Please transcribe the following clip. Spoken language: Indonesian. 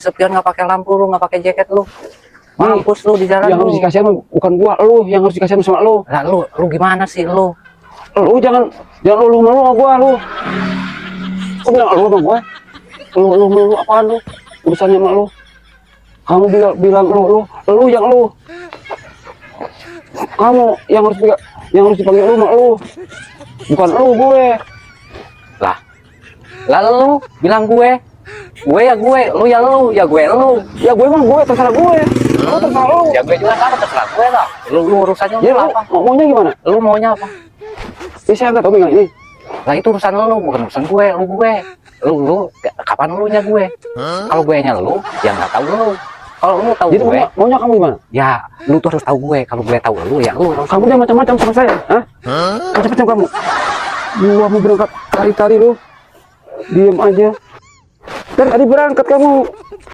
sepion nggak pakai lampu, lu nggak pakai jaket lu. Mampus lu di jalan. Yang harus dikasihan bukan gua, lu yang harus dikasihan sama lu. Lah lu gimana sih lu? Lu jangan lu sama gua lu. Lu bilang lu sama gua. Lu apaan lu? Urusannya sama lu. Kamu bilang lu yang lu. Kamu yang harus dipanggil lu sama lu. Bukan lu gue. Lah lu bilang gue ya gue, lu ya lu, ya gue lu. Ya gue mah gue, terserah gue. Lu terserah lu. Ya gue juga sama, terserah gue lah. Lu urusannya Ya lu lu apa? maunya gimana? Lu maunya apa? Ya saya nggak tahu minggu ini. Lah itu urusan lu, bukan urusan gue. Lu kapan lu nya gue? Kalau gue nya lu, ya nggak tahu lu. Kalau lu tahu Jadi gue, maunya kamu gimana? ya lu tuh harus tahu gue. Kalau gue tahu lu, ya lu. Kamu jangan macam-macam sama saya, hah? Macam-macam kamu. Gua mau berangkat tari-tari lu. Diam aja. Dan tadi berangkat kamu